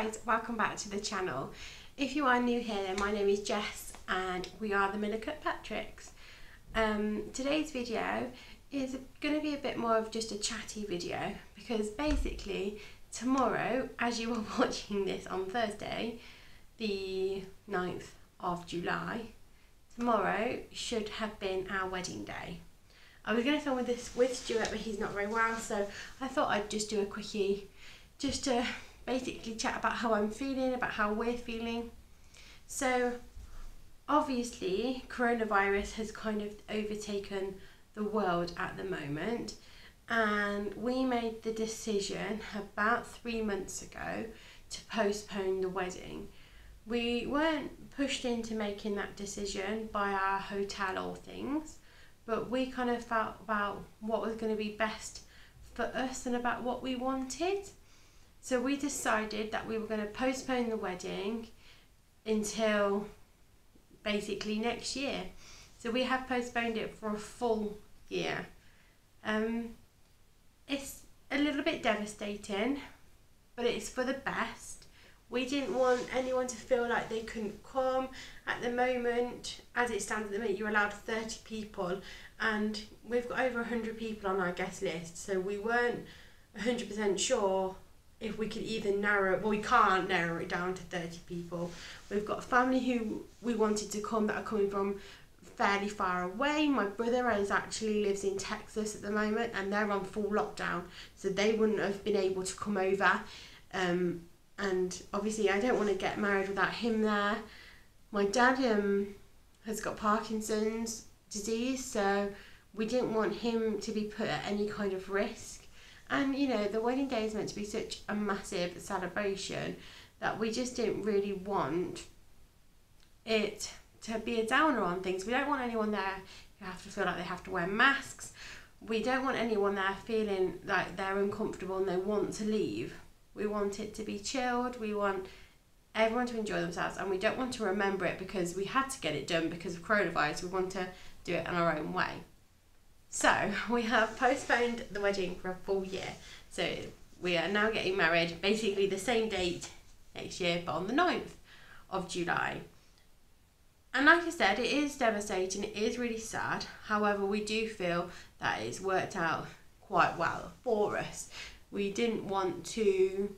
guys, welcome back to the channel. If you are new here, then my name is Jess and we are the Wearethemiller-kirkpatricks. Today's video is going to be a bit more of just a chatty video because basically tomorrow, as you are watching this on Thursday, the 9th of July, tomorrow should have been our wedding day. I was going to film with this with Stuart, but he's not very well, so I thought I'd just do a quickie just to basically chat about how I'm feeling, about how we're feeling. So obviously coronavirus has kind of overtaken the world at the moment, and we made the decision about 3 months ago to postpone the wedding. We weren't pushed into making that decision by our hotel or things, but we kind of felt about what was going to be best for us and about what we wanted. So we decided that we were going to postpone the wedding until basically next year. So we have postponed it for a full year. It's a little bit devastating, but it's for the best. We didn't want anyone to feel like they couldn't come. At the moment, as it stands at the minute, you're allowed 30 people, and we've got over 100 people on our guest list, so we weren't 100% sure if we could even we can't narrow it down to 30 people. We've got family who we wanted to come that are coming from fairly far away. My brother actually lives in Texas at the moment and they're on full lockdown, so they wouldn't have been able to come over. And obviously I don't want to get married without him there. My dad has got Parkinson's disease, so we didn't want him to be put at any kind of risk. And you know, the wedding day is meant to be such a massive celebration that we just didn't really want it to be a downer on things. We don't want anyone there who have to feel like they have to wear masks. We don't want anyone there feeling like they're uncomfortable and they want to leave. We want it to be chilled. We want everyone to enjoy themselves, and we don't want to remember it because we had to get it done because of coronavirus. We want to do it in our own way. So we have postponed the wedding for a full year. So we are now getting married basically the same date next year, but on the 9th of July. And like I said, it is devastating, it is really sad. However, we do feel that it's worked out quite well for us. We didn't want to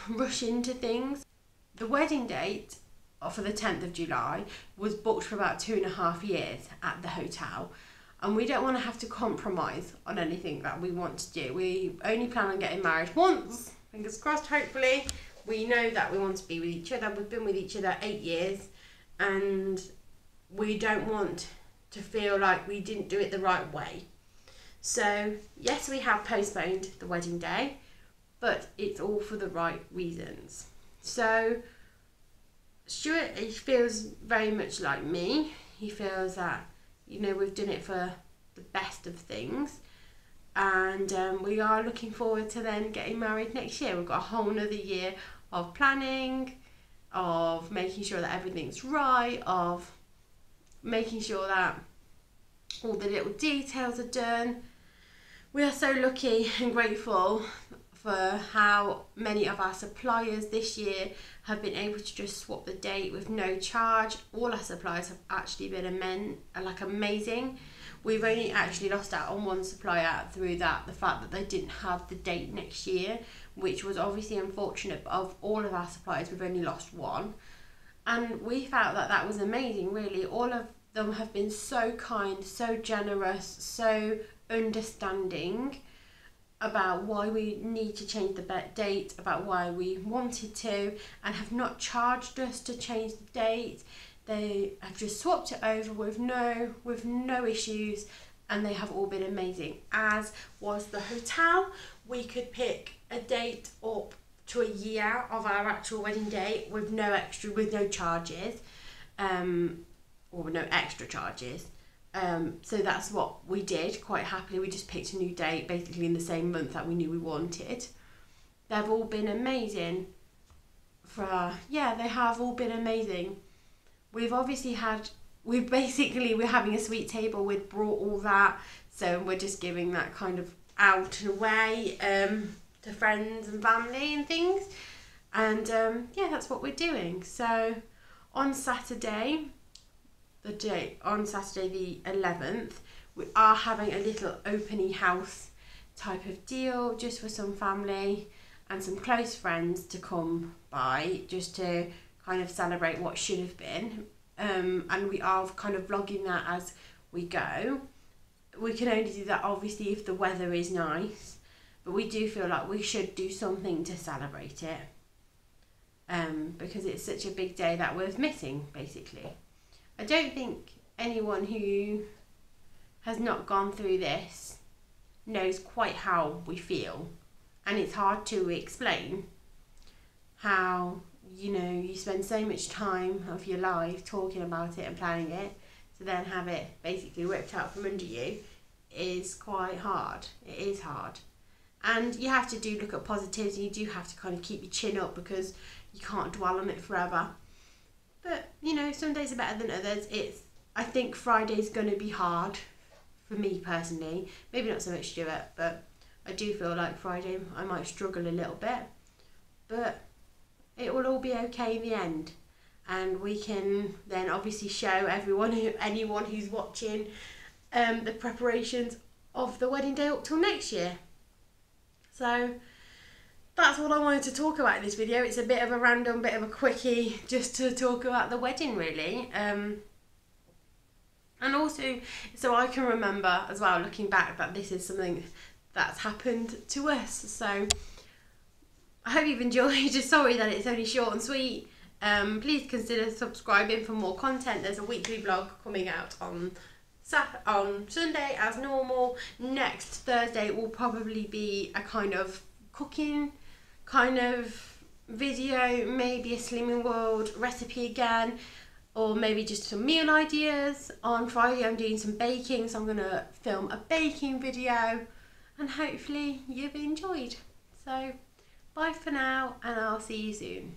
rush into things. The wedding date for the 10th of July was booked for about 2.5 years at the hotel. And we don't want to have to compromise on anything that we want to do. We only plan on getting married once, fingers crossed, hopefully. We know that we want to be with each other. We've been with each other 8 years, and we don't want to feel like we didn't do it the right way. So yes, we have postponed the wedding day, but it's all for the right reasons. So Stuart, he feels very much like me. He feels that, you know, we've done it for the best of things, and we are looking forward to then getting married next year. We've got a whole nother year of planning, of making sure that everything's right, of making sure that all the little details are done. We are so lucky and grateful for how many of our suppliers this year have been able to just swap the date with no charge. All our suppliers have actually been amazing. We've only actually lost out on one supplier through the fact that they didn't have the date next year, which was obviously unfortunate. But of all of our suppliers, we've only lost one, and we felt that that was amazing, really. All of them have been so kind, so generous, so understanding about why we need to change the date, about why we wanted to, and have not charged us to change the date. They have just swapped it over with no issues, and they have all been amazing, as was the hotel. We could pick a date up to a year of our actual wedding date with no charges, or no extra charges. So that's what we did quite happily. We just picked a new date basically in the same month that we knew we wanted. They've all been amazing. They have all been amazing. We're having a sweet table. We've brought all that, so we're just giving that kind of out and away to friends and family and things. And yeah, that's what we're doing. So on Saturday the 11th, we are having a little opening house type of deal, just for some family and some close friends to come by, just to kind of celebrate what should have been. And we are kind of vlogging that as we go. We can only do that obviously if the weather is nice, but we do feel like we should do something to celebrate it, because it's such a big day that we're missing, basically. I don't think anyone who has not gone through this knows quite how we feel, and it's hard to explain how, you know, you spend so much time of your life talking about it and planning it, to then have it basically ripped out from under you is quite hard. It is hard. And you have to do look at positives, and you do have to kind of keep your chin up, because you can't dwell on it forever. But, you know, some days are better than others. I think Friday's going to be hard for me personally. Maybe not so much Stuart, but I do feel like Friday I might struggle a little bit. But it will all be okay in the end. And we can then obviously show anyone who's watching, the preparations of the wedding day up till next year. So that's what I wanted to talk about in this video. It's a bit of a random, bit of a quickie, just to talk about the wedding, really. And also, so I can remember as well, looking back, that this is something that's happened to us. So I hope you've enjoyed. Just sorry that it's only short and sweet. Please consider subscribing for more content. There's a weekly vlog coming out on Sunday as normal. Next Thursday will probably be a kind of cooking kind of video, maybe a Slimming World recipe again, or maybe just some meal ideas. On Friday I'm doing some baking, so I'm going to film a baking video, and hopefully you've enjoyed. So bye for now, and I'll see you soon.